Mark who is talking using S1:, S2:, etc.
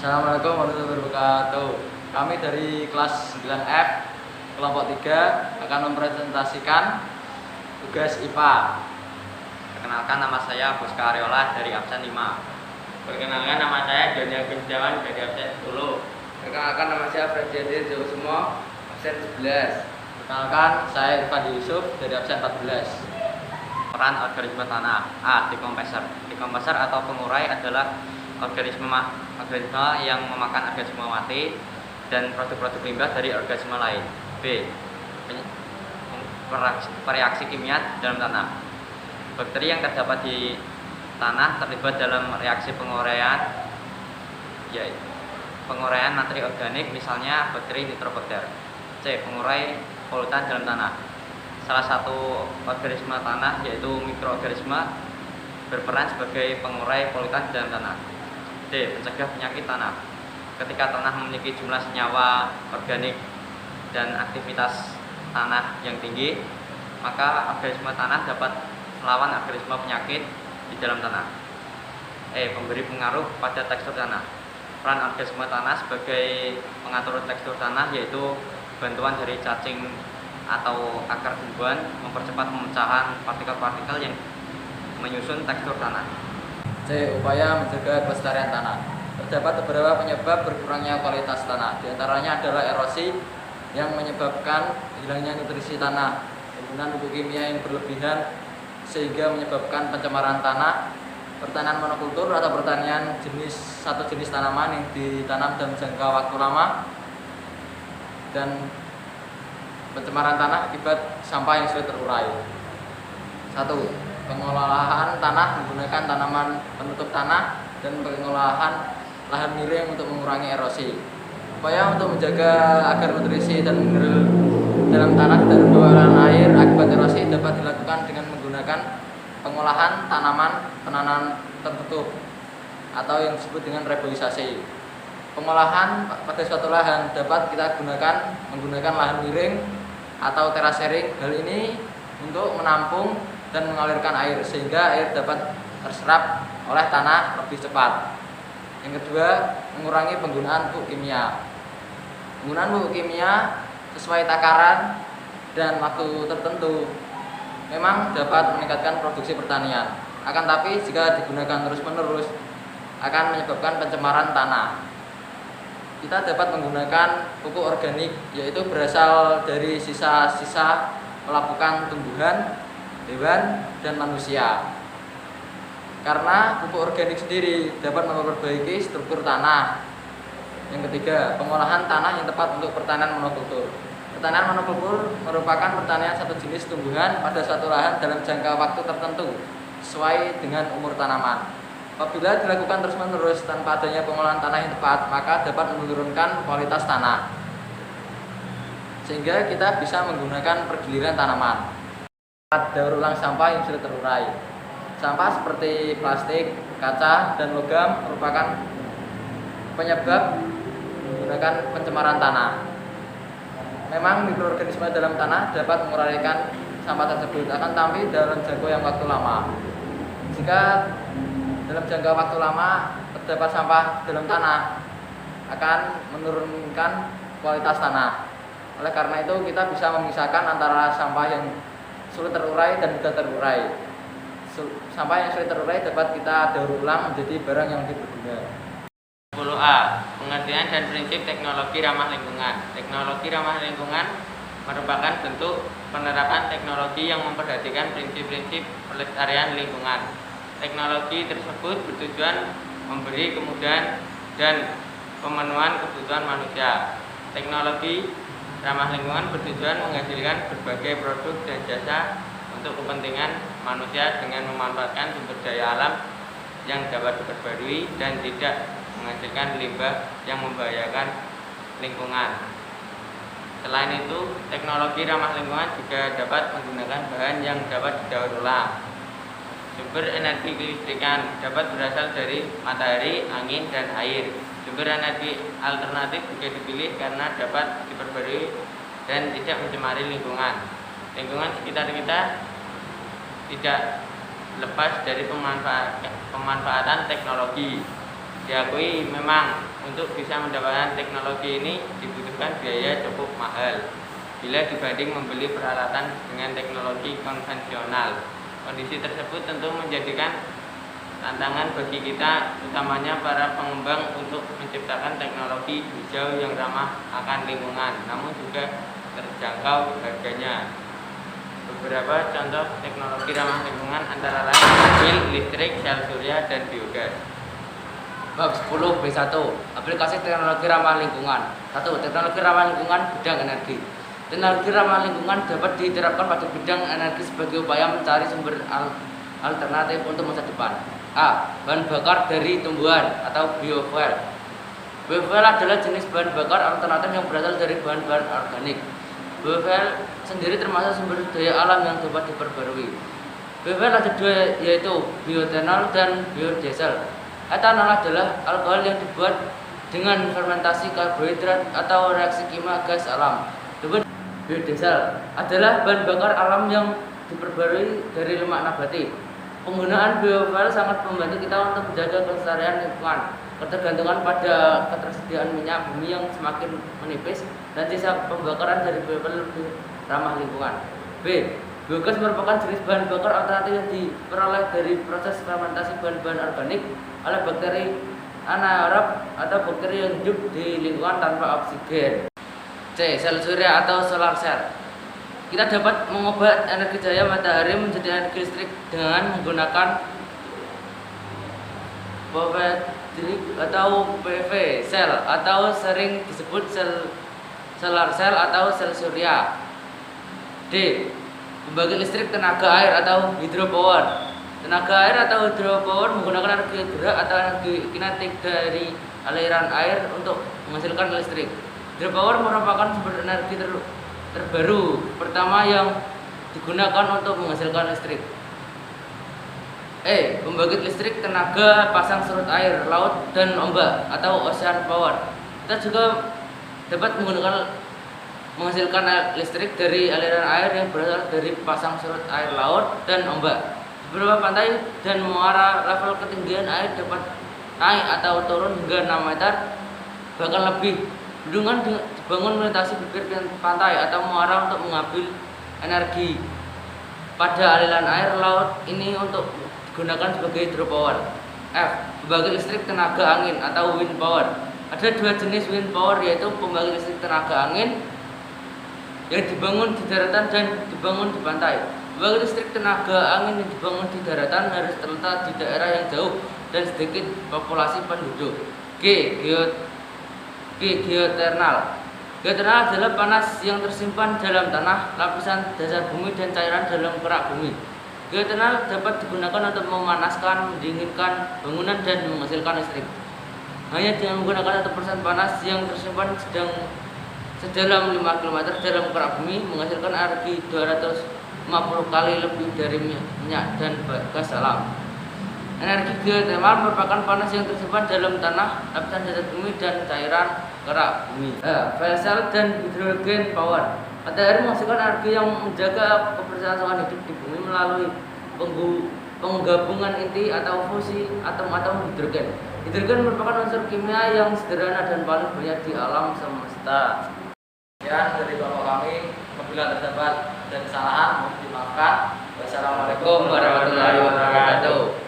S1: Assalamualaikum warahmatullahi wabarakatuh. Kami dari kelas 9F kelompok 3 akan mempresentasikan tugas IPA.
S2: Perkenalkan, nama saya Buska Ariola dari absen 5.
S3: Perkenalkan, nama saya Doni Agus Setiawan dari absen 10.
S4: Perkenalkan, nama saya Freddy Jawa Sumo, absen 11.
S1: Perkenalkan, saya Irfan Yusuf dari absen 14.
S2: Peran organisme tanah. A. Decomposer. Decomposer atau pengurai adalah organisme yang memakan organisme mati dan produk-produk limbah dari organisme lain. B. Reaksi kimia dalam tanah. Bakteri yang terdapat di tanah terlibat dalam reaksi penguraian materi organik, misalnya bakteri nitrobakter. C. Pengurai polutan dalam tanah. Salah satu organisme tanah yaitu mikroorganisme berperan sebagai pengurai polutan dalam tanah. D. Pencegah penyakit tanah. Ketika tanah memiliki jumlah senyawa organik dan aktivitas tanah yang tinggi, maka organisme tanah dapat melawan organisme penyakit di dalam tanah. E. Memberi pengaruh pada tekstur tanah. Peran organisme tanah sebagai pengatur tekstur tanah yaitu bantuan dari cacing atau akar tumbuhan mempercepat pemecahan partikel-partikel yang menyusun tekstur tanah.
S1: C. Upaya menjaga kelestarian tanah. Terdapat beberapa penyebab berkurangnya kualitas tanah. Di antaranya adalah erosi yang menyebabkan hilangnya nutrisi tanah, penggunaan pupuk kimia yang berlebihan sehingga menyebabkan pencemaran tanah, pertanian monokultur atau pertanian satu jenis tanaman yang ditanam dalam jangka waktu lama, dan pencemaran tanah akibat sampah yang sulit terurai. 1. Pengolahan tanah menggunakan tanaman penutup tanah dan pengolahan lahan miring untuk mengurangi erosi. Upaya untuk menjaga agar nutrisi dan mineral dalam tanah tidak terbawa air akibat erosi dapat dilakukan dengan menggunakan pengolahan tanaman penanaman tertutup atau yang disebut dengan reboisasi. Pengolahan pada suatu lahan dapat kita gunakan menggunakan lahan miring atau terasering. Hal ini untuk menampung dan mengalirkan air sehingga air dapat terserap oleh tanah lebih cepat. Yang kedua, mengurangi penggunaan pupuk kimia. Penggunaan pupuk kimia sesuai takaran dan waktu tertentu memang dapat meningkatkan produksi pertanian. Akan tapi jika digunakan terus-menerus akan menyebabkan pencemaran tanah. Kita dapat menggunakan pupuk organik, yaitu berasal dari sisa-sisa pelapukan tumbuhan, hewan, dan manusia. Karena pupuk organik sendiri dapat memperbaiki struktur tanah. Yang ketiga, pengolahan tanah yang tepat untuk pertanian monokultur. Pertanian monokultur merupakan pertanian satu jenis tumbuhan pada suatu lahan dalam jangka waktu tertentu sesuai dengan umur tanaman. Apabila dilakukan terus-menerus tanpa adanya pengolahan tanah yang tepat, maka dapat menurunkan kualitas tanah, sehingga kita bisa menggunakan pergiliran tanaman. Daur ulang sampah yang sudah terurai. Sampah seperti plastik, kaca, dan logam merupakan penyebab menggunakan pencemaran tanah. Memang mikroorganisme dalam tanah dapat menguraikan sampah tersebut, akan tapi dalam jangka yang waktu lama. Jika dalam jangka waktu lama terdapat sampah dalam tanah, akan menurunkan kualitas tanah. Oleh karena itu kita bisa memisahkan antara sampah yang sulit terurai dan mudah terurai. Sampah yang sulit terurai dapat kita daur ulang menjadi barang yang lebih berguna.
S3: 10A. Pengertian dan prinsip teknologi ramah lingkungan. Teknologi ramah lingkungan merupakan bentuk penerapan teknologi yang memperhatikan prinsip-prinsip pelestarian lingkungan. Teknologi tersebut bertujuan memberi kemudahan dan pemenuhan kebutuhan manusia. Teknologi ramah lingkungan bertujuan menghasilkan berbagai produk dan jasa untuk kepentingan manusia dengan memanfaatkan sumber daya alam yang dapat diperbarui dan tidak menghasilkan limbah yang membahayakan lingkungan. Selain itu, teknologi ramah lingkungan juga dapat menggunakan bahan yang dapat didaur ulang. Sumber energi kelistrikan dapat berasal dari matahari, angin, dan air. Sumber energi alternatif juga dipilih karena dapat diperbarui dan tidak mencemari lingkungan. Lingkungan sekitar kita tidak lepas dari pemanfaatan teknologi. Diakui memang Untuk bisa mendapatkan teknologi ini dibutuhkan biaya cukup mahal bila dibanding membeli peralatan dengan teknologi konvensional. Kondisi tersebut tentu menjadikan tantangan bagi kita, utamanya para pengembang, untuk menciptakan teknologi hijau yang ramah akan lingkungan, namun juga terjangkau harganya. Beberapa contoh teknologi ramah lingkungan antara lain mobil listrik, sel surya, dan biogas.
S4: Bab 10 B1 Aplikasi teknologi ramah lingkungan. 1. Teknologi ramah lingkungan bidang energi. Teknologi ramah lingkungan dapat diterapkan pada bidang energi sebagai upaya mencari sumber alternatif untuk masa depan. A. Bahan bakar dari tumbuhan atau biofuel. Biofuel adalah jenis bahan bakar alternatif yang berasal dari bahan-bahan organik. Biofuel sendiri termasuk sumber daya alam yang dapat diperbarui. Biofuel ada dua, yaitu bioetanol dan biodiesel. Etanol adalah alkohol yang dibuat dengan fermentasi karbohidrat atau reaksi kimia gas alam. Biodiesel adalah bahan bakar alam yang diperbarui dari lemak nabati. Penggunaan biofuel sangat membantu kita untuk menjaga kelestarian lingkungan. Ketergantungan pada ketersediaan minyak bumi yang semakin menipis dan sisa pembakaran dari biofuel lebih ramah lingkungan. B. Biogas merupakan jenis bahan bakar alternatif yang diperoleh dari proses fermentasi bahan-bahan organik oleh bakteri anaerob atau bakteri yang hidup di lingkungan tanpa oksigen. C. Sel surya atau solar cell. Kita dapat mengubah energi cahaya matahari menjadi energi listrik dengan menggunakan photovoltaik atau PV sel, atau sering disebut solar cell atau sel surya. D. Pembangkit listrik tenaga air atau hydropower. Tenaga air atau hydropower menggunakan energi gerak atau energi kinetik dari aliran air untuk menghasilkan listrik. Hydropower merupakan sumber energi terbaru pertama yang digunakan untuk menghasilkan listrik. E. Pembangkit listrik tenaga pasang surut air, laut, dan ombak atau ocean power. Kita juga dapat menghasilkan listrik dari aliran air yang berasal dari pasang surut air laut dan ombak. Beberapa pantai dan muara level ketinggian air dapat naik atau turun hingga 6 meter bahkan lebih. Bendungan dibangun melintasi bibir pantai atau muara untuk mengambil energi pada aliran air laut ini untuk digunakan sebagai hydropower. F. Pembangkit listrik tenaga angin atau wind power. Ada dua jenis wind power, yaitu pembangkit listrik tenaga angin yang dibangun di daratan dan dibangun di pantai. Pembangkit listrik tenaga angin yang dibangun di daratan harus terletak di daerah yang jauh dan sedikit populasi penduduk. G. Geothermal. Geothermal adalah panas yang tersimpan dalam tanah, lapisan dasar bumi, dan cairan dalam kerak bumi. Geothermal dapat digunakan untuk memanaskan, mendinginkan bangunan, dan menghasilkan listrik. Hanya dengan menggunakan 1% panas yang tersimpan sedalam 5 km dalam kerak bumi menghasilkan energi 250 kali lebih dari minyak dan gas alam. Energi geothermal merupakan panas yang tersimpan dalam tanah, lapisan dasar bumi, dan cairan kerak bumi. Fuel cell dan hydrogen power. Matahari menghasilkan energi yang menjaga keberlangsungan hidup di bumi melalui penggabungan inti atau fusi atom-atom hidrogen. Hidrogen merupakan unsur kimia yang sederhana dan paling banyak di alam semesta.
S1: Sekian dari Bapak kami. Apabila terdapat dan kesalahan mohon dimaafkan. Wassalamualaikum warahmatullahi wabarakatuh.